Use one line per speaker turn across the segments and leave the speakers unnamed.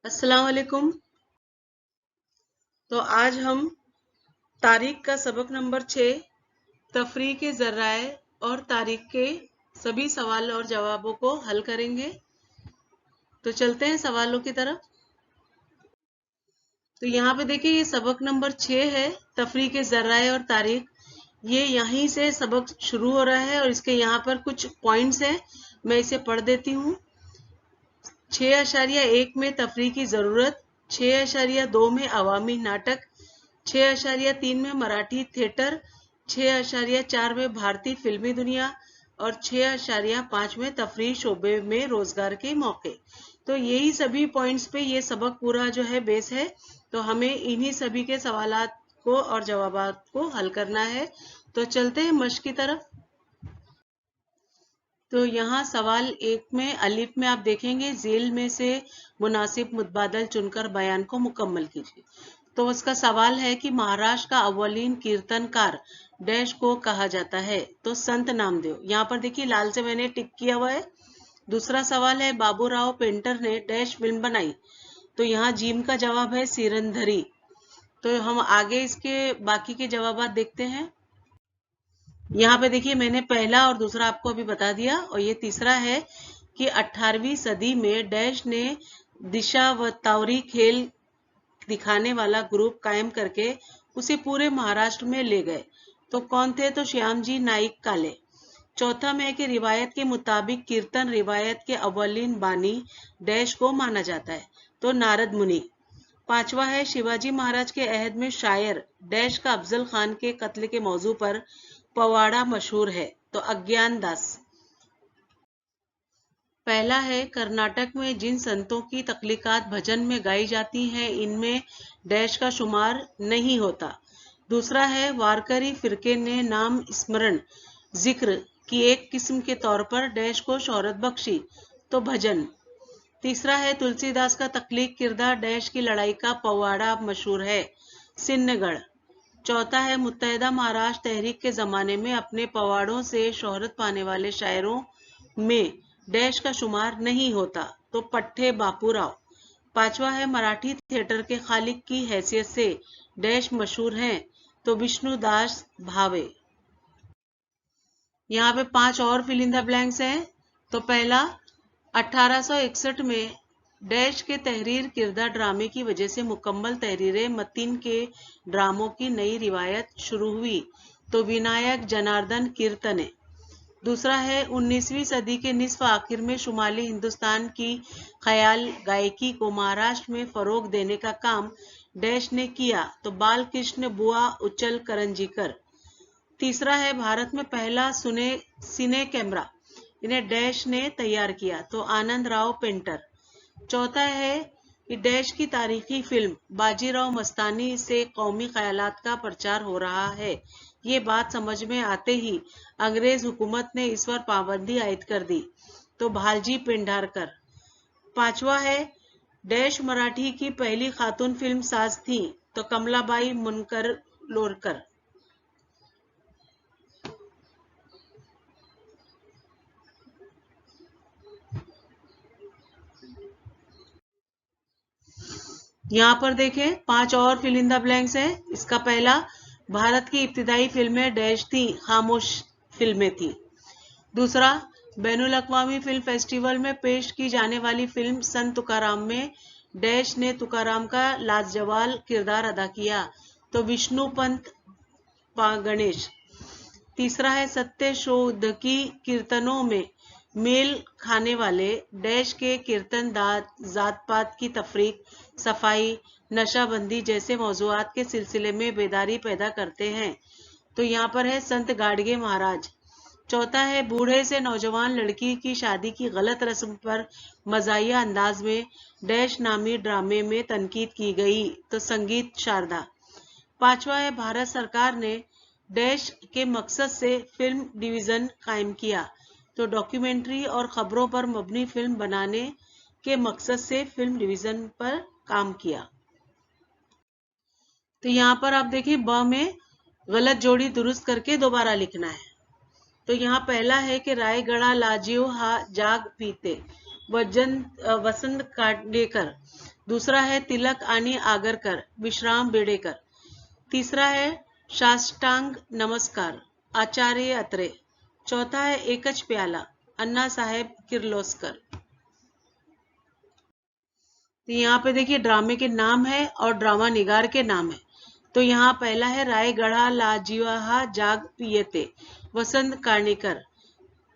अस्सलाम वालेकुम। तो आज हम तारीख का सबक नंबर 6 तफरीक के जराए और तारीख के सभी सवाल और जवाबों को हल करेंगे। तो चलते हैं सवालों की तरफ। तो यहाँ पे देखिए ये सबक नंबर 6 है, तफरीक के जराए और तारीख। ये यहीं से सबक शुरू हो रहा है और इसके यहाँ पर कुछ पॉइंट्स हैं, मैं इसे पढ़ देती हूँ। 6.1 में तफरीह की जरूरत, 6.2 में अवामी नाटक, 6.3 में मराठी थिएटर, 6.4 में भारतीय फिल्मी दुनिया और 6.5 में तफरीह शोबे में रोजगार के मौके। तो यही सभी पॉइंट्स पे ये सबक पूरा जो है बेस है। तो हमें इन्हीं सभी के सवालात को और जवाबात को हल करना है। तो चलते हैं मश्क की तरफ। तो यहाँ सवाल 1 में अलिफ में आप देखेंगे जेल में से मुनासिब मुतबादल चुनकर बयान को मुकम्मल कीजिए। तो उसका सवाल है कि महाराष्ट्र का अव्वलीन कीर्तनकार डैश को कहा जाता है। तो संत नामदेव। यहाँ पर देखिए लाल से मैंने टिक किया हुआ है। दूसरा सवाल है बाबूराव पेंटर ने डैश फिल्म बनाई। तो यहाँ जीम का जवाब है सिरंधरी। तो हम आगे इसके बाकी के जवाब देखते हैं। यहाँ पे देखिए मैंने पहला और दूसरा आपको अभी बता दिया। और ये तीसरा है कि 18वीं सदी में डैश ने दिशा व तावरी खेल दिखाने वाला ग्रुप कायम करके उसे पूरे महाराष्ट्र में ले गए। तो कौन थे? तो श्यामजी नाइक काले। चौथा में है कि रिवायत के मुताबिक कीर्तन रिवायत के अव्वलीन बानी डैश को माना जाता है। तो नारद मुनि। पांचवा है शिवाजी महाराज के अहद में शायर डैश का अफजल खान के कत्ल के मौजू पर पवाड़ा मशहूर है। तो अज्ञान दास। पहला है कर्नाटक में जिन संतों की तख्लीकात भजन में गाई जाती हैं इनमें डैश का शुमार नहीं होता। दूसरा है वारकरी फिरके ने नाम स्मरण जिक्र की एक किस्म के तौर पर डैश को शोहरत बख्शी। तो भजन। तीसरा है तुलसीदास का तख्लीक किरदार डैश की लड़ाई का पवाड़ा मशहूर है, सिन्नगढ़। चौथा है मुत्तहिदा महाराष्ट्र तहरीक के जमाने में अपने पवाड़ों से शोहरत पाने वाले शायरों में डैश का शुमार नहीं होता। तो पट्टे बापूराव। पांचवा है मराठी थिएटर के खालिक की हैसियत से डैश मशहूर हैं। तो विष्णुदास भावे। यहाँ पे 5 और फिल इन द ब्लैंक्स हैं। तो पहला 1861 में डैश के तहरीर किरदा ड्रामे की वजह से मुकम्मल तहरीर मतीन के ड्रामों की नई रिवायत शुरू हुई। तो विनायक जनार्दन कीर्तने। दूसरा है 19वीं सदी के निस्फ आखिर में शुमाली हिंदुस्तान की ख्याल गायकी को महाराष्ट्र में फरोग देने का काम डैश ने किया। तो बाल कृष्ण बुआ उच्चल करंजीकर। तीसरा है भारत में पहला सिने कैमरा इन्हें डैश ने तैयार किया। तो आनंद राव पेंटर। चौथा है कि डैश की तारीखी फिल्म बाजीराव मस्तानी से कौमी ख्यालात का प्रचार हो रहा है। ये बात समझ में आते ही अंग्रेज हुकूमत ने इस पर पाबंदी आयद कर दी। तो भालजी पेंढारकर। पांचवा है डैश मराठी की पहली खातून फिल्म साज थी। तो कमलाबाई मुनकर लोरकर। यहाँ पर देखें 5 और फिल इन द ब्लैंक्स है। इसका पहला भारत की इब्तिदाई फिल्में डैश थी, खामोश फिल्में थी। दूसरा बैनुल अक़वामी फिल्म फेस्टिवल में पेश की जाने वाली फिल्म संत तुकाराम में डैश ने तुकाराम का लाजवाब किरदार अदा किया। तो विष्णु पंत गणेश। तीसरा है सत्य शोधकी कीर्तनों में मेल खाने वाले डैश के कीर्तन जात पात की तफरीक, सफाई, नशाबंदी जैसे मौजूआत के सिलसिले में बेदारी पैदा करते हैं। तो यहाँ पर है संत गाडगे महाराज। चौथा है बूढ़े से नौजवान लड़की की शादी की गलत रस्म पर मजाहिया अंदाज में डैश नामी ड्रामे में तनकीद की गई। तो संगीत शारदा। पांचवा है भारत सरकार ने डैश के मकसद से फिल्म डिवीजन कायम किया। तो डॉक्यूमेंट्री और खबरों पर मबनी फिल्म बनाने के मकसद से फिल्म डिवीजन पर काम किया। तो यहाँ पर आप देखिए ब में गलत जोड़ी दुरुस्त करके दोबारा लिखना है। तो यहाँ पहला है कि रायगढ़ा लाजियो हा जाग पीते वसंत काटेकर। दूसरा है तिलक आणि आगरकर, विश्राम बेडेकर। तीसरा है साष्टांग नमस्कार, आचार्य अत्रे। चौथा है एकच प्याला, अन्ना साहेब किर्लोस्कर। तो यहाँ पे देखिए ड्रामे के नाम है और ड्रामा निगार के नाम है। तो यहाँ पहला है रायगढ़ा लाजिवाहा जाग पियते, वसंत कार्णिकर।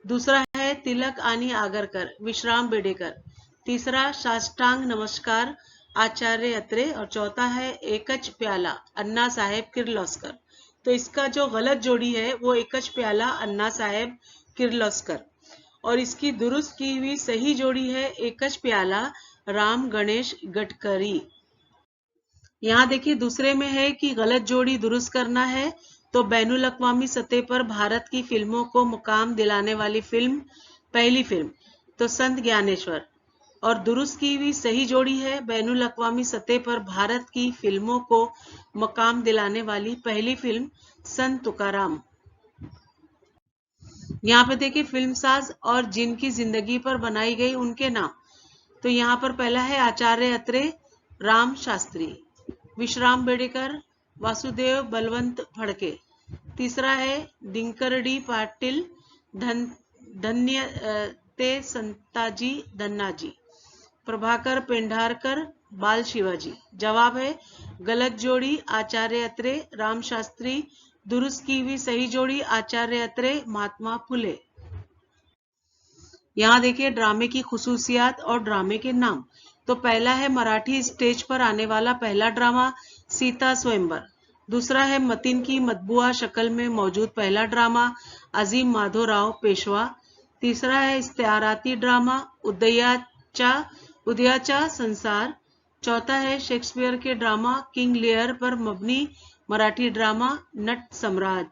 दूसरा है तिलक आणि आगरकर, विश्राम बेडेकर। तीसरा साष्टांग नमस्कार, आचार्य अत्रे। और चौथा है एकच प्याला, अन्ना साहेब किर्लोस्कर। तो इसका जो गलत जोड़ी है वो एकच प्याला, अन्ना साहेब किर्लोस्कर। और इसकी दुरुस्त की हुई सही जोड़ी है एकच प्याला, राम गणेश गडकरी। यहाँ देखिए दूसरे में है कि गलत जोड़ी दुरुस्त करना है। तो बैनुल अक़वामी सतह पर भारत की फिल्मों को मुकाम दिलाने वाली फिल्म, पहली फिल्म तो संत ज्ञानेश्वर। और दुरुस्त की हुई सही जोड़ी है बैनुल अक़वामी सतह पर भारत की फिल्मों को मुकाम दिलाने वाली पहली फिल्म संत तुकाराम। यहाँ पे देखिए फिल्मसाज और जिनकी जिंदगी पर बनाई गई उनके नाम। तो यहाँ पर पहला है आचार्य अत्रे, राम शास्त्री। विश्राम बेडेकर, वासुदेव बलवंत फड़के। तीसरा है दिनकरडी पाटिल, धन्य ते संताजी धन्नाजी। प्रभाकर पेंढारकर, बाल शिवाजी। जवाब है गलत जोड़ी आचार्य अत्रे, राम शास्त्री। दुरुस्त की हुई सही जोड़ी आचार्य अत्रे, महात्मा फुले। यहाँ देखिए ड्रामे की खुसूसियात और ड्रामे के नाम। तो पहला है मराठी स्टेज पर आने वाला पहला ड्रामा सीता स्वयंवर। दूसरा है मतीन की मतबुआ शक्ल में मौजूद पहला ड्रामा अजीम माधोराव पेशवा। तीसरा है इस्तेआराती ड्रामा उदयाचा संसार। चौथा है शेक्सपियर के ड्रामा किंग लियर पर मबनी मराठी ड्रामा नट सम्राट।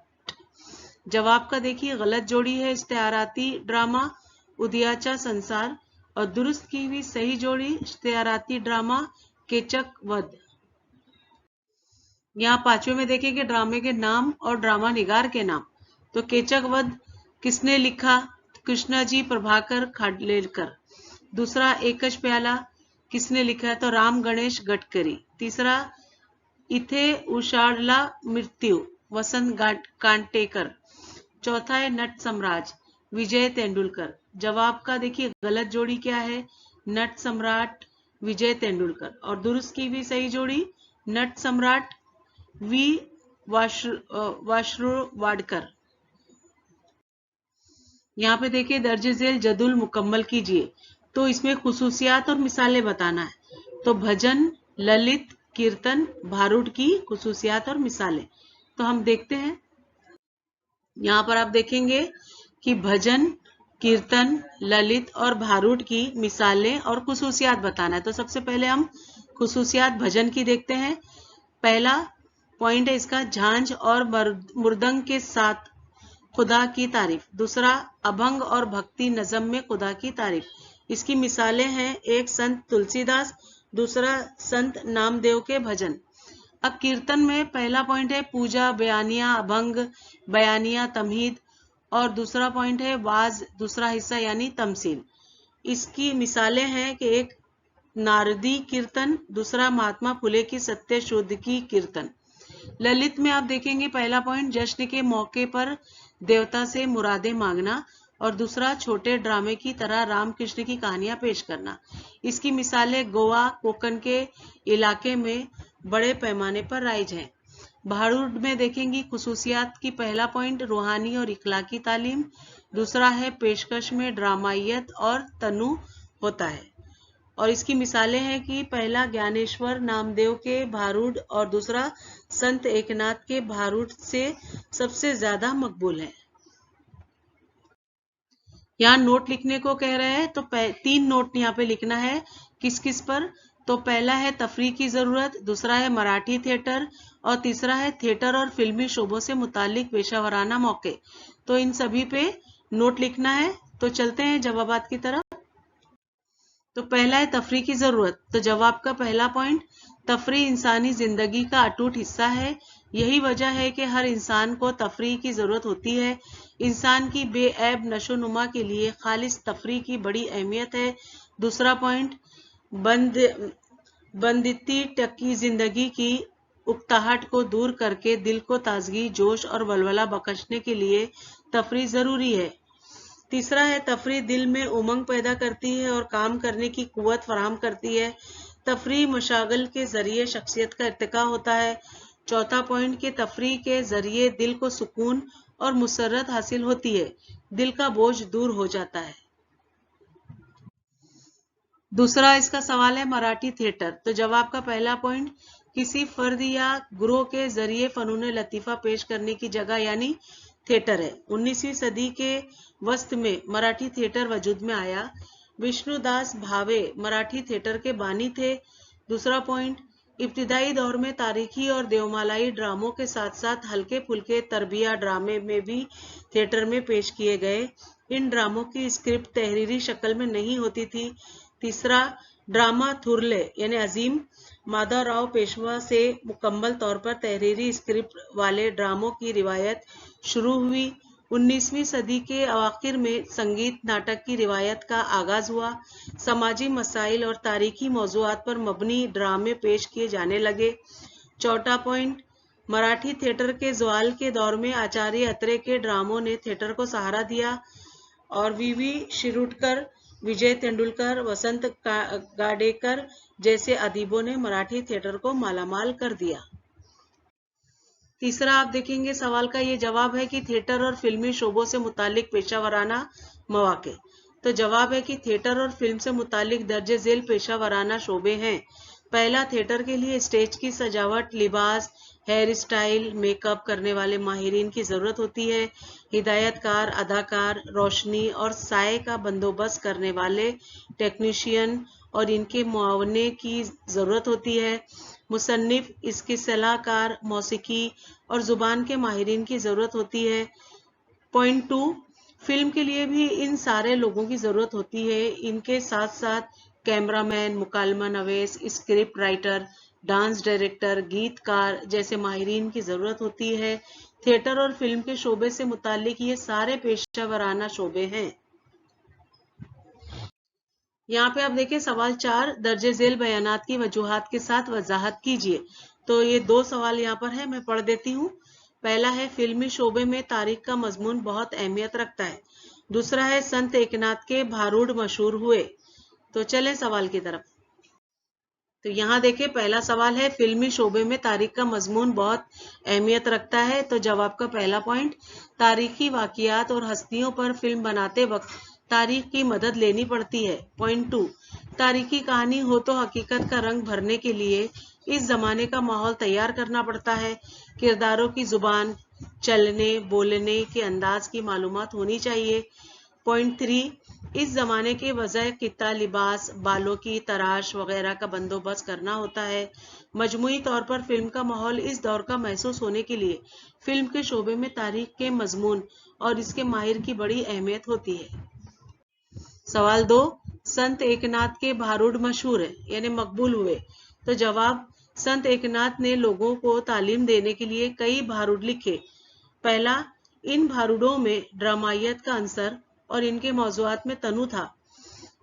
जवाब का देखिए गलत जोड़ी है इस्तेआराती ड्रामा उदयाचा संसार। और दुरुस्त की हुई सही जोड़ी इस्तेआराती ड्रामा केचक वध। यहाँ पांचवें में देखेंगे ड्रामे के नाम और ड्रामा निगार के नाम। तो केचक वध किसने लिखा? कृष्णाजी प्रभाकर खाडलेकर। दूसरा एकच प्याला किसने लिखा है? तो राम गणेश गडकरी। तीसरा इथे उषाडला मृत्यू, वसंत कांटेकर। चौथा है नट सम्राट, विजय तेंदुलकर। जवाब का देखिए गलत जोड़ी क्या है? नट सम्राट विजय तेंदुलकर। और दुरुस्त की भी सही जोड़ी नट सम्राट वी वाशरुवाडकर। यहाँ पे देखिए दर्ज झेल जदुल मुकम्मल कीजिए। तो इसमें खुसूसियात और मिसालें बताना है। तो भजन, ललित, कीर्तन, भारूड की खुसूसियात और मिसालें। तो हम देखते हैं। यहाँ पर आप देखेंगे कि भजन, कीर्तन, ललित और भारूड की मिसालें और खुसूसियात बताना है। तो सबसे पहले हम खुसूसियात भजन की देखते हैं। पहला पॉइंट है इसका झांझ और मुर्दंग के साथ खुदा की तारीफ। दूसरा अभंग और भक्ति नज़म में खुदा की तारीफ। इसकी मिसालें हैं एक संत तुलसीदास, दूसरा संत नामदेव के भजन। अब कीर्तन में पहला पॉइंट है पूजा, बयानिया, अभंग, बयानिया, तमहीद। और दूसरा पॉइंट है वाज, दूसरा हिस्सा यानी तमसील। इसकी मिसालें हैं कि एक नारदी कीर्तन, दूसरा महात्मा फुले की सत्य शोध की कीर्तन। ललित में आप देखेंगे पहला पॉइंट जश्न के मौके पर देवता से मुरादे मांगना। और दूसरा छोटे ड्रामे की तरह रामकृष्ण की कहानियां पेश करना। इसकी मिसालें गोवा, कोकण के इलाके में बड़े पैमाने पर राइज हैं। भारूड में देखेंगी खुसूसियात की पहला पॉइंट रूहानी और इखलाकी तालीम। दूसरा है पेशकश में ड्रामाइयत और तनु होता है। और इसकी मिसालें हैं कि पहला ज्ञानेश्वर नामदेव के भारूड और दूसरा संत एकनाथ के भारूड से सबसे ज्यादा मकबूल है। यहाँ नोट लिखने को कह रहे हैं। तो 3 नोट यहाँ पे लिखना है। किस किस पर? तो पहला है तफरीह की जरूरत, दूसरा है मराठी थिएटर और तीसरा है थिएटर और फिल्मी शोबों से मुतालिक पेशावराना मौके। तो इन सभी पे नोट लिखना है। तो चलते हैं जवाबात की तरफ। तो पहला है तफरीह की जरूरत। तो जवाब का पहला पॉइंट तफरीह इंसानी जिंदगी का अटूट हिस्सा है। यही वजह है कि हर इंसान को तफरीह की जरूरत होती है। इंसान की बेऐब नशोनुमा के लिए खालिस तफरीह की बड़ी अहमियत है। दूसरा पॉइंट बंदिती टक्की जिंदगी की उकताहट को दूर करके दिल को ताजगी, जोश और वलवला बख्शने के लिए तफरीह जरूरी है। तीसरा है तफरीह दिल में उमंग पैदा करती है और काम करने की कुव्वत फराहम करती है। तफरीह मशागल के जरिए शख्सियत का इर्तिका होता है। चौथा पॉइंट के तफरीह के जरिए दिल को सुकून और मुसर्रत हासिल होती है, दिल का बोझ दूर हो जाता है। दूसरा इसका सवाल है मराठी थिएटर। तो जवाब का पहला पॉइंट किसी फर्द या ग्रोह के जरिए फनून लतीफा पेश करने की जगह यानी थिएटर है। 19वीं सदी के वस्त में मराठी थिएटर वजूद में आया। विष्णुदास भावे मराठी थिएटर के बानी थे। दूसरा पॉइंट इब्तिदाई दौर में तारीखी और देवमालाई ड्रामों के साथ साथ हल्के फुल्के तरबिया ड्रामे में भी थिएटर में पेश किए गए। इन ड्रामों की स्क्रिप्ट तहरीरी शक्ल में नहीं होती थी। तीसरा ड्रामा थुरले यानी अजीम माधवराव पेशवा से मुकम्मल तौर पर तहरीरी स्क्रिप्ट वाले ड्रामों की रिवायत शुरू हुई। 19वीं सदी के अवाखिर में संगीत नाटक की रिवायत का आगाज हुआ। समाजी मसाइल और तारीखी मौज़ूआत पर मबनी ड्रामे पेश किए जाने लगे। चौथा पॉइंट मराठी थिएटर के ज़वाल के दौर में आचार्य अत्रे के ड्रामों ने थिएटर को सहारा दिया और वी शिरुडकर, विजय तेंदुलकर, वसंत गाडेकर जैसे अदीबों ने मराठी थिएटर को मालामाल कर दिया। तीसरा आप देखेंगे सवाल का ये जवाब है कि थिएटर और फिल्मी शोबों से मुतालिक पेशावराना मौके। तो जवाब है कि थिएटर और फिल्म से मुतालिक दर्जे झेल पेशावराना शोबे हैं। पहला, थिएटर के लिए स्टेज की सजावट, लिबास, हेयर स्टाइल, मेकअप करने वाले माहिरीन की जरूरत होती है। हिदायतकार, अदाकार, रोशनी और साए का बंदोबस्त करने वाले टेक्नीशियन और इनके मुआवने की जरूरत होती है। मुसन्निफ, इसके सलाहकार, मौसीकी और जुबान के माहिरीन की जरूरत होती है। पॉइंट 2, फिल्म के लिए भी इन सारे लोगों की जरूरत होती है। इनके साथ साथ कैमरामैन, मुकालमा नवेस, स्क्रिप्ट राइटर, डांस डायरेक्टर, गीतकार जैसे माहिरीन की जरूरत होती है। थिएटर और फिल्म के शोबे से मुतालिक ये सारे पेशेवराना शोबे हैं। यहाँ पे आप देखिए सवाल 4, दर्जे झेल बयानात की वजूहात के साथ वजाहत कीजिए। तो ये 2 सवाल यहाँ पर है, मैं पढ़ देती हूँ। पहला है फिल्मी शोबे में तारीख का मजमून बहुत अहमियत रखता है। दूसरा है संत एकनाथ के भारूड मशहूर हुए। तो चले सवाल की तरफ। तो यहाँ देखिए पहला सवाल है फिल्मी शोबे में तारीख का मजमून बहुत अहमियत रखता है। तो जवाब का पहला पॉइंट तारीखी वाकियात और हस्तियों पर फिल्म बनाते वक्त तारीख की मदद लेनी पड़ती है। पॉइंट 2, तारीखी कहानी हो तो हकीकत का रंग भरने के लिए इस जमाने का माहौल तैयार करना पड़ता है। किरदारों की जुबान, चलने बोलने के अंदाज की मालूमात होनी चाहिए। पॉइंट 3, इस जमाने के वजह किता, लिबास, बालों की तराश वगैरह का बंदोबस्त करना होता है। मजमूई तौर पर फिल्म का माहौल इस दौर का महसूस होने के लिए फिल्म के शोबे में तारीख के मजमून और इसके माहिर की बड़ी अहमियत होती है। सवाल 2, संत एकनाथ के भारूड मशहूर है यानी मकबूल हुए। तो जवाब, संत एकनाथ ने लोगों को तालीम देने के लिए कई भारूड लिखे। पहला, इन भारूडों में ड्रामायत का अंसर और इनके मौज़ूआत में तनु था।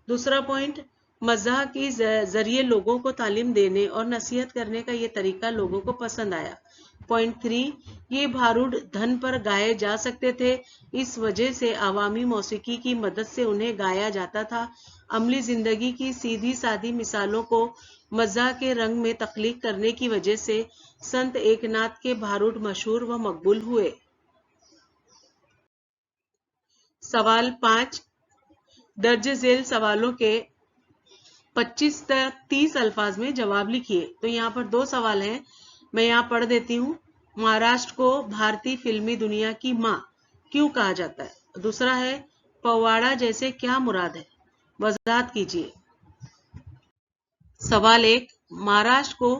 दूसरा पॉइंट, मज़ाह के जरिए लोगों को तालीम देने और नसीहत करने का ये तरीका लोगों को पसंद आया। पॉइंट 3, ये भारूड धन पर गाए जा सकते थे, इस वजह से अवामी मौसीकी की मदद से उन्हें गाया जाता था। अमली जिंदगी की सीधी सादी मिसालों को मज़ाह के रंग में तख्लीक करने की वजह से संत एकनाथ के भारूड मशहूर व मकबूल हुए। सवाल 5, दर्ज झेल सवालों के 25 तक 30 अल्फाज में जवाब लिखिए। तो यहाँ पर 2 सवाल हैं, मैं यहाँ पढ़ देती हूँ। महाराष्ट्र को भारतीय फिल्मी दुनिया की माँ क्यों कहा जाता है? दूसरा है पवाड़ा जैसे क्या मुराद है? वजाहत कीजिए। सवाल 1, महाराष्ट्र को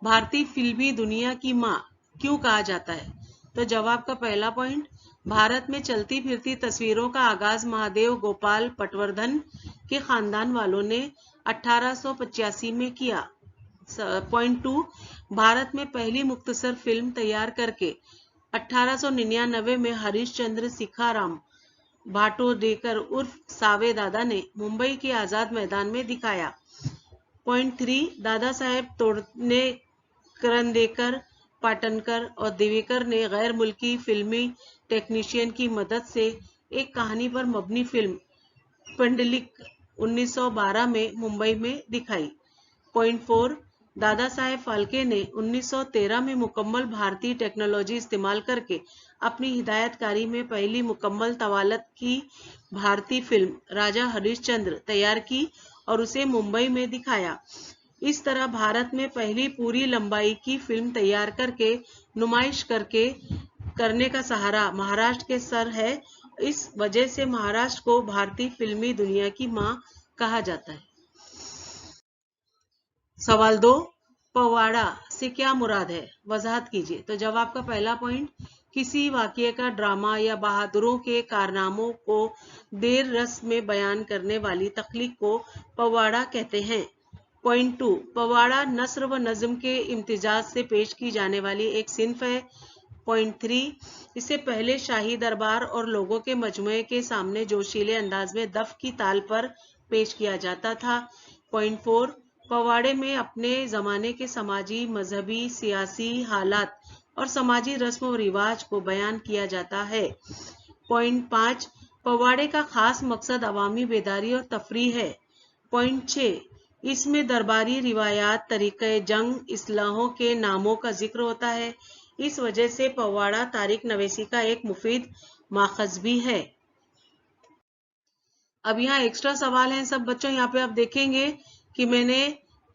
भारतीय फिल्मी दुनिया की माँ क्यों कहा जाता है? तो जवाब का पहला पॉइंट, भारत में चलती फिरती तस्वीरों का आगाज महादेव गोपाल पटवर्धन के खानदान वालों ने 1885 में किया। पॉइंट 2, भारत में पहली मुख्तसर फिल्म तैयार करके 1899 में हरीशचंद्र सिखाराम भाटोडेकर उर्फ सावे दादा ने मुंबई के आजाद मैदान में दिखाया। पॉइंट 3, दादा साहेब तोड़ने करंदेकर, पाटनकर और दिवेकर ने गैर मुल्की फिल्मी टेक्नीशियन की मदद से एक कहानी पर मबनी फिल्म पंडलिक 1912 में मुंबई में दिखाई। पॉइंट 4, दादा साहेब फाल्के ने 1913 में मुकम्मल भारतीय टेक्नोलॉजी इस्तेमाल करके अपनी हिदायतकारी में पहली मुकम्मल तवालत की भारतीय फिल्म राजा हरिश्चंद्र तैयार की और उसे मुंबई में दिखाया। इस तरह भारत में पहली पूरी लंबाई की फिल्म तैयार करके नुमाइश करने का सहारा महाराष्ट्र के सर है। इस वजह से महाराष्ट्र को भारतीय फिल्मी दुनिया की मां कहा जाता है। सवाल 2, पवाड़ा से क्या मुराद है, वजाहत कीजिए। तो जवाब का पहला पॉइंट, किसी वाकये का ड्रामा या बहादुरों के कारनामों को देर रस में बयान करने वाली तख्लीक को पवाड़ा कहते हैं। पॉइंट 2, पवाड़ा नस्र व नज्म के इम्तिजाज से पेश की जाने वाली एक सिन्फ है। पॉइंट 3, इससे पहले शाही दरबार और लोगों के मजमुए के सामने जोशीले अंदाज में दफ की ताल पर पेश किया जाता था। पॉइंट 4, पवाड़े में अपने जमाने के समाजी, मजहबी, सियासी हालात और समाजी रस्म व रिवाज को बयान किया जाता है। पॉइंट 5, पवाड़े का खास मकसद अवामी बेदारी और तफरीह है। पॉइंट 6, इसमें दरबारी रिवायात, तरीक़े जंग, इस्लाहों के नामों का जिक्र होता है। इस वजह से पवाड़ा तारीख नवीसी का एक मुफीद माखज भी है। अब यहाँ एक्स्ट्रा सवाल हैं सब बच्चों। यहाँ पे आप देखेंगे कि मैंने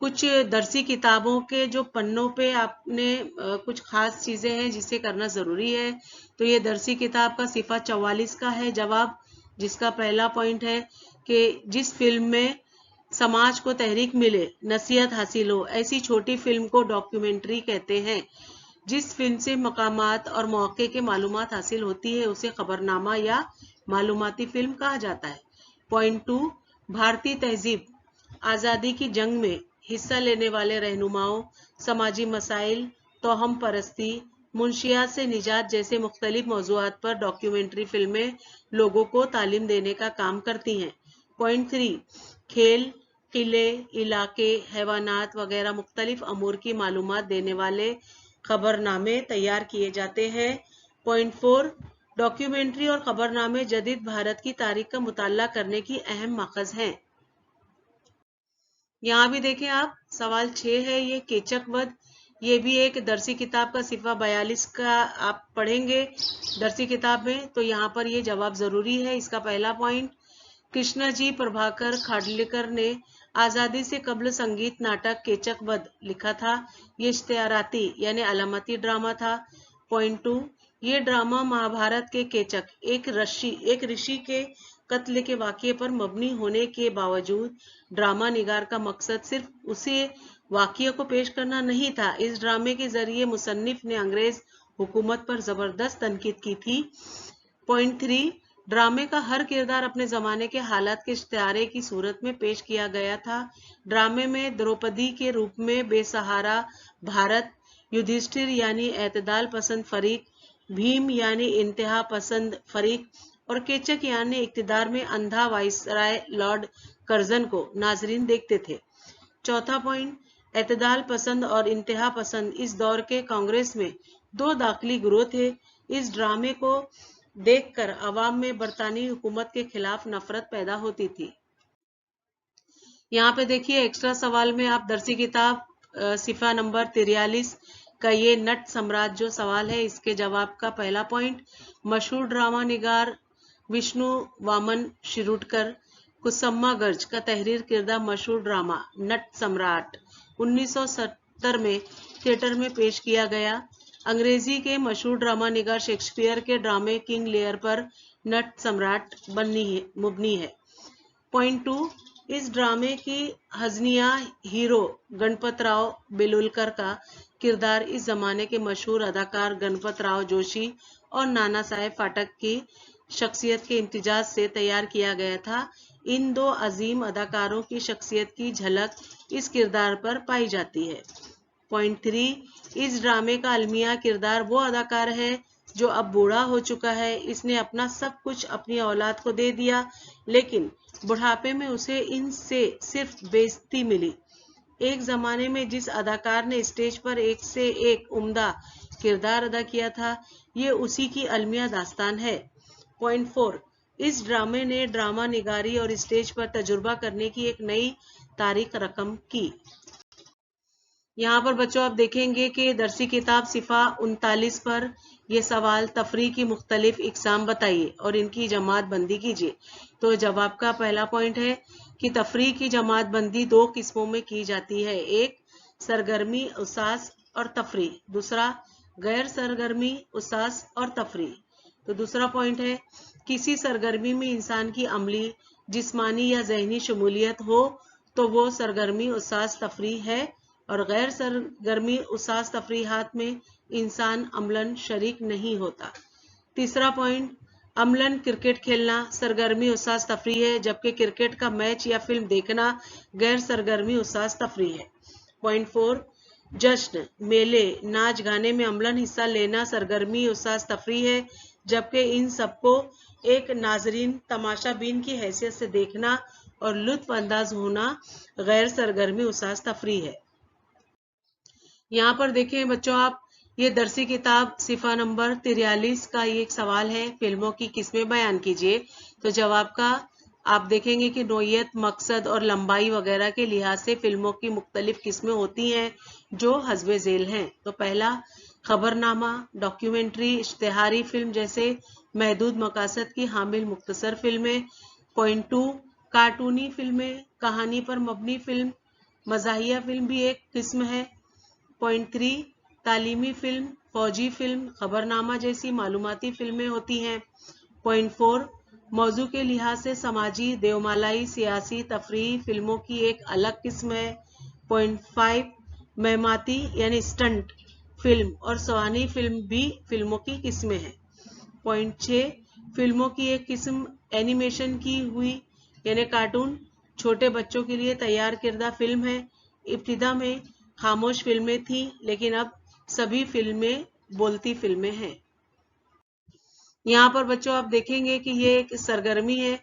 कुछ दरसी किताबों के जो पन्नों पे आपने कुछ खास चीजें हैं जिसे करना जरूरी है। तो ये दरसी किताब का सिफा 44 का है जवाब, जिसका पहला पॉइंट है कि जिस फिल्म में समाज को तहरीक मिले, नसीहत हासिल हो, ऐसी छोटी फिल्म को डॉक्यूमेंट्री कहते हैं। जिस फिल्म से मकामात और मौके के मालूमात हासिल होती है उसे खबरनामा या मालूमाती फिल्म कहा जाता है। पॉइंट 2, भारतीय तहजीब, आज़ादी की जंग में हिस्सा लेने वाले रहनुमाओं, समाजी मसाइल, तोहम परस्ती, मुंशियात से निजात जैसे मुख्तलिफ मौज़ूआत पर डॉक्यूमेंट्री फिल्में लोगों को तालीम देने का काम करती हैं। पॉइंट 3, खेल, किले, इलाके, हैवानात वगैरह मुख्तलिफ अमूर की मालूमात देने वाले खबरनामे तैयार किए जाते हैं। पॉइंट 4, डॉक्यूमेंट्री और खबरनामे जदीद भारत की तारीख का मुताला करने की अहम मकसद हैं। यहाँ भी देखें आप, सवाल 6 है ये केचक वध। ये भी एक दरसी किताब का सिफा 42 का आप पढ़ेंगे दरसी किताब में, तो यहाँ पर ये जवाब जरूरी है। इसका पहला पॉइंट, कृष्णाजी प्रभाकर खाडलेकर ने आज़ादी से कबल संगीत नाटक केचक वध लिखा था। ये इश्तिहाराती यानी अलामती ड्रामा था। पॉइंट 2, ये ड्रामा महाभारत के केचक एक ऋषि के कत्ल के वाक़ये पर मबनी होने के बावजूद ड्रामा निगार का मकसद सिर्फ उसे वाक़ये को पेश करना नहीं था। इस ड्रामे के जरिए मुसन्निफ ने अंग्रेज हुकूमत पर जबरदस्त तनकीद की थी। पॉइंट 3, ड्रामे का हर किरदार अपने जमाने के हालात के इश्तिहारे की सूरत में पेश किया गया था। ड्रामे में द्रौपदी के रूप में बेसहारा भारत, युधिष्ठिर यानी एतदाल पसंद फरीक, भीम यानी इंतहा पसंद फरीक और केचक यानी इक्तिदार में अंधा वाइसराय लॉर्ड कर्जन को नाजरीन देखते थे। चौथा पॉइंट, एतदाल पसंद और इंतहा पसंद इस दौर के कांग्रेस में दो दाखिली ग्रोह थे। इस ड्रामे को देखकर अवाम में बरतानी हुकूमत के खिलाफ नफरत पैदा होती थी। यहाँ पे देखिए एक्स्ट्रा सवाल में आप दरसी किताब सिफा नंबर 43 का ये नट सम्राट जो सवाल है, इसके जवाब का पहला पॉइंट, मशहूर ड्रामा निगार विष्णु वामन शिरुडकर कुसम्मा गर्ज का तहरीर किरदा मशहूर ड्रामा नट सम्राट 1970 में थिएटर में पेश किया गया। अंग्रेजी के मशहूर ड्रामा निगार शेक्सपियर के ड्रामे किंग लियर पर नट सम्राट मुबनी है। पॉइंट 2, इस ड्रामे की हजनिया हीरो गणपतराव बेलुलकर का किरदार इस जमाने के मशहूर अदाकार गणपतराव जोशी और नाना साहेब फाटक की शख्सियत के इम्तिजाज से तैयार किया गया था। इन दो अजीम अदाकारों की शख्सियत की झलक इस किरदार पर पाई जाती है। पॉइंट 3, इस ड्रामे का अलमिया किरदार वो अदाकार है जो अब बूढ़ा हो चुका है। इसने अपना सब कुछ अपनी औलाद को दे दिया, लेकिन बुढ़ापे में उसे इनसे सिर्फ बेइज्जती मिली। एक जमाने में जिस अदाकार ने स्टेज पर एक से एक उम्दा किरदार अदा किया था, ये उसी की अलमिया दास्तान है। पॉइंट 4, इस ड्रामे ने ड्रामा निगारी और स्टेज पर तजुर्बा करने की एक नई तारीख रकम की। यहाँ पर बच्चों आप देखेंगे कि दरसी किताब सिफा 39 पर यह सवाल तफरी की मुख्तलिफ इकसाम बताइए और इनकी जमात बंदी कीजिए। तो जवाब का पहला पॉइंट है कि तफरी की जमात बंदी दो किस्मों में की जाती है। एक, सरगर्मी, उसास और तफरी। दूसरा, गैर सरगर्मी, उसास और तफरी। तो दूसरा पॉइंट है, किसी सरगर्मी में इंसान की अमली, जिस्मानी या जहनी शमूलियत हो तो वो सरगर्मी, उसास, तफरी है, और गैर सरगर्मी, उसास, तफरीहात में इंसान अमलन शरीक नहीं होता। तीसरा पॉइंट, अमलन क्रिकेट खेलना सरगर्मी, उसास, तफरी है, जबकि क्रिकेट का मैच या फिल्म देखना गैर सरगर्मी, उसास, तफरी है। पॉइंट 4, जश्न, मेले, नाच गाने में अमलन हिस्सा लेना सरगर्मी, उसास, तफरी है, जबकि इन सबको एक नाजरीन, तमाशा बीन की हैसियत से देखना और लुत्फ अंदाज होना गैर सरगर्मी, उसास, तफरी है। यहाँ पर देखें बच्चों आप, ये दरसी किताब सिफा नंबर 43 का ये एक सवाल है, फिल्मों की किस्में बयान कीजिए। तो जवाब का आप देखेंगे कि नोयत, मकसद और लंबाई वगैरह के लिहाज से फिल्मों की मुख्तलिफ किस्में होती हैं जो हस्बे झेल हैं। तो पहला, खबरनामा, डॉक्यूमेंट्री, इश्तिहारी फिल्म जैसे महदूद मकासद की हामिल मुख्तसर फिल्में। पॉइंट 2, कार्टूनी फिल्में, कहानी पर मबनी फिल्म, मज़ाहिया फिल्म भी एक किस्म है। पॉइंट 3, तालीमी फिल्म, फौजी फिल्म, खबरनामा जैसी मालूमाती फिल्में होती हैं। पॉइंट 4, मौजू के लिहाज से समाजी, देवमालाई, सियासी, तफरीही फिल्मों की एक अलग किस्म है। पॉइंट 5, महमाती यानी स्टंट फिल्म और सवानी फिल्म भी फिल्मों की किस्में हैं। पॉइंट 6, फिल्मों की एक किस्म एनिमेशन की हुई यानी कार्टून, छोटे बच्चों के लिए तैयार किरदा फिल्म है। इब्तिदा में खामोश फिल्में थी, लेकिन अब सभी फिल्में बोलती फिल्में हैं। यहाँ पर बच्चों आप देखेंगे कि ये एक सरगर्मी है।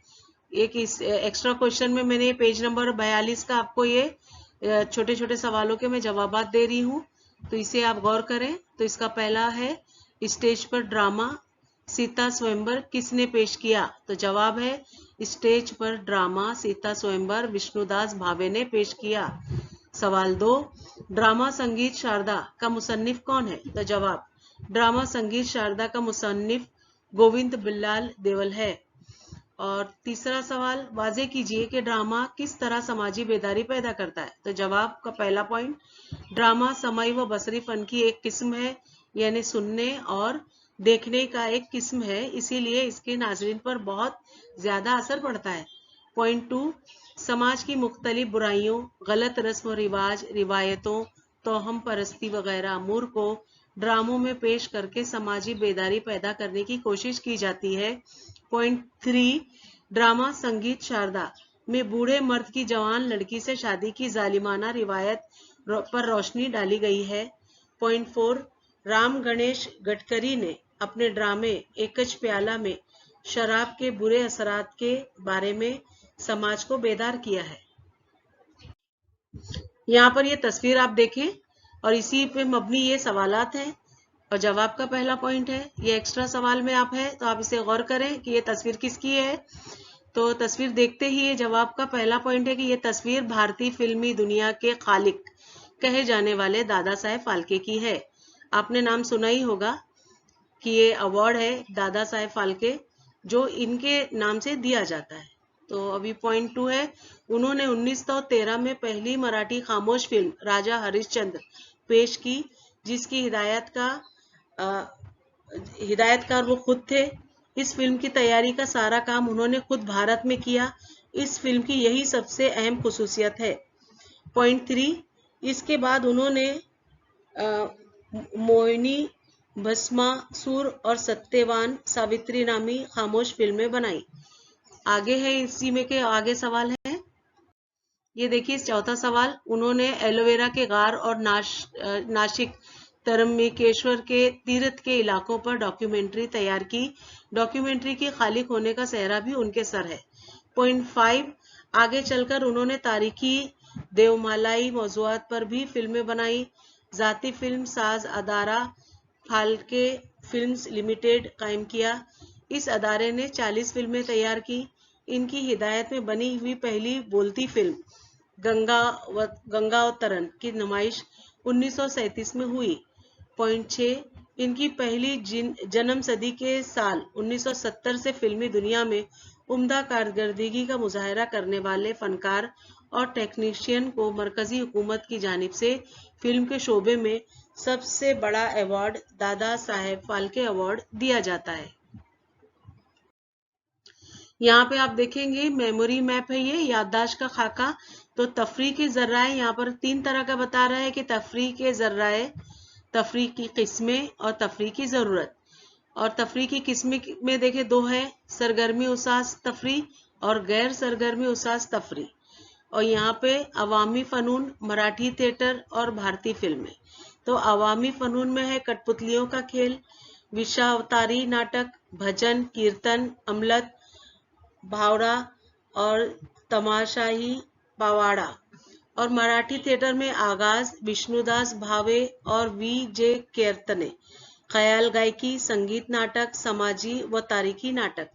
एक इस एक्स्ट्रा क्वेश्चन में मैंने पेज नंबर 42 का आपको ये छोटे छोटे सवालों के मैं जवाबात दे रही हूँ, तो इसे आप गौर करें। तो इसका पहला है, स्टेज पर ड्रामा सीता स्वयंवर किसने पेश किया? तो जवाब है, स्टेज पर ड्रामा सीता स्वयंवर विष्णुदास भावे ने पेश किया। सवाल 2, ड्रामा संगीत शारदा का मुसन्निफ कौन है? तो जवाब, ड्रामा संगीत शारदा का मुसन्निफ गोविंद बिल्लाल देवल है। और तीसरा सवाल, वाजे कीजिए कि ड्रामा किस तरह समाजी बेदारी पैदा करता है? तो जवाब का पहला पॉइंट, ड्रामा समाई व बसरी फन की एक किस्म है, यानी सुनने और देखने का एक किस्म है, इसीलिए इसके नाजरीन पर बहुत ज्यादा असर पड़ता है। पॉइंट 2, समाज की मुख्तलिफ बुराइयों, गलत रस्म रिवाज, रिवायतों, तोहम परस्ती वगैरह अमूर को ड्रामों में पेश करके समाजी बेदारी पैदा करने की कोशिश की जाती है। पॉइंट 3, ड्रामा संगीत शारदा में बूढ़े मर्द की जवान लड़की से शादी की जालिमाना रिवायत पर रोशनी डाली गई है। पॉइंट 4, राम गणेश गडकरी ने अपने ड्रामे एकच प्याला में शराब के बुरे असरात के बारे में समाज को बेदार किया है। यहाँ पर ये तस्वीर आप देखें और इसी पे मबनी ये सवालात हैं और जवाब का पहला पॉइंट है। ये एक्स्ट्रा सवाल में आप है तो आप इसे गौर करें कि ये तस्वीर किसकी है। तो तस्वीर देखते ही ये जवाब का पहला पॉइंट है कि ये तस्वीर भारतीय फिल्मी दुनिया के खालिक कहे जाने वाले दादा साहेब फाल्के की है। आपने नाम सुना ही होगा कि ये अवार्ड है दादा साहेब फाल्के जो इनके नाम से दिया जाता है। तो अभी पॉइंट 2 है, उन्होंने 1913 में पहली मराठी खामोश फिल्म राजा हरिश्चंद्र पेश की, जिसकी हिदायतकार वो खुद थे। इस फिल्म की तैयारी का सारा काम उन्होंने खुद भारत में किया। इस फिल्म की यही सबसे अहम खुसूसियत है। पॉइंट 3, इसके बाद उन्होंने मोहिनी, भस्मासुर और सत्यवान सावित्री नामी खामोश फिल्में बनाई। आगे है इसी में के आगे सवाल है, ये देखिए चौथा सवाल, उन्होंने एलोवेरा के गार और नासिक तरम्बिकेश्वर के तीर्थ के इलाकों पर डॉक्यूमेंट्री तैयार की। डॉक्यूमेंट्री के खालिक होने का सेहरा भी उनके सर है। पॉइंट 5, आगे चलकर उन्होंने तारीखी देवमालाई मौजूआत पर भी फिल्में बनाई। जाती फिल्म साज अदारा फाल्के फिल्म्स लिमिटेड कायम किया। इस अदारे ने 40 फिल्में तैयार की। इनकी हिदायत में बनी हुई पहली बोलती फिल्म गंगावतरण की नुमाइश 1937 में हुई। पॉइंट 6, इनकी पहली जन्म सदी के साल 1970 से फिल्मी दुनिया में उम्दा कारकर्दगी का मुजाहरा करने वाले फनकार और टेक्नीशियन को मरकजी हुकूमत की जानिब से फिल्म के शोबे में सबसे बड़ा अवार्ड दादा साहेब फाल्के अवार्ड दिया जाता है। यहाँ पे आप देखेंगे मेमोरी मैप है, ये याददाश्त का खाका। तो तफरीह के जर्राए यहाँ पर 3 तरह का बता रहा है कि तफरीह के जर्राए, तफरीह की किस्में और तफरीह की ज़रूरत। और तफरीह की किस्में में देखें 2 है, सरगर्मी उसास तफरीह और गैर सरगर्मी उसास तफरीह। और यहाँ पे अवामी फ़नून, मराठी थिएटर और भारतीय फिल्में। तो अवामी फ़नून में है कठपुतलियों का खेल, विशावतारी नाटक, भजन, कीर्तन, अमलत, भावड़ा और तमाशाही पवाड़ा। और मराठी थिएटर में आगाज, विष्णुदास भावे और वी.जे. कीर्तने, ख्याल गायकी, संगीत नाटक, समाजी व तारीखी नाटक।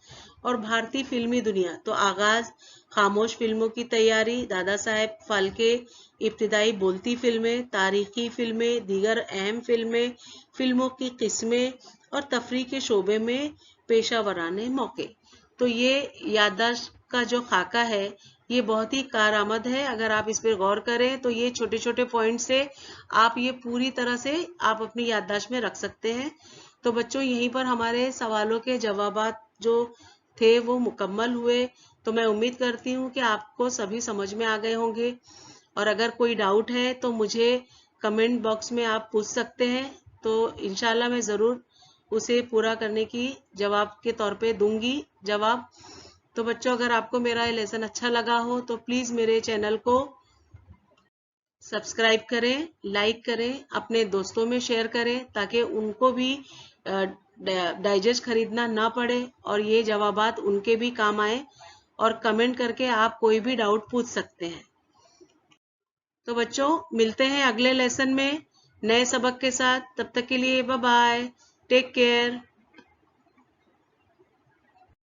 और भारतीय फिल्मी दुनिया तो आगाज, खामोश फिल्मों की तैयारी, दादा साहेब फाल्के, इब्तिदाई बोलती फिल्में, तारीखी फिल्में, दीगर अहम फिल्में, फिल्मों की किस्में और तफरीह के शोबे में पेशावराने मौके। तो ये याददाश्त का जो खाका है ये बहुत ही कारआमद है। अगर आप इस पर गौर करें तो ये छोटे छोटे पॉइंट से आप ये पूरी तरह से आप अपनी याददाश्त में रख सकते हैं। तो बच्चों यहीं पर हमारे सवालों के जवाबात जो थे वो मुकम्मल हुए। तो मैं उम्मीद करती हूँ कि आपको सभी समझ में आ गए होंगे। और अगर कोई डाउट है तो मुझे कमेंट बॉक्स में आप पूछ सकते हैं, तो इंशाल्लाह मैं ज़रूर उसे पूरा करने की जवाब के तौर पे दूंगी जवाब। तो बच्चों अगर आपको मेरा ये लेसन अच्छा लगा हो तो प्लीज़ मेरे चैनल को सब्सक्राइब करें, लाइक करें, अपने दोस्तों में शेयर करें ताकि उनको भी डाइजेस्ट खरीदना ना पड़े और ये जवाबात उनके भी काम आए। और कमेंट करके आप कोई भी डाउट पूछ सकते हैं। तो बच्चों मिलते हैं अगले लेसन में नए सबक के साथ। तब तक के लिए बाय बाय, टेक केयर।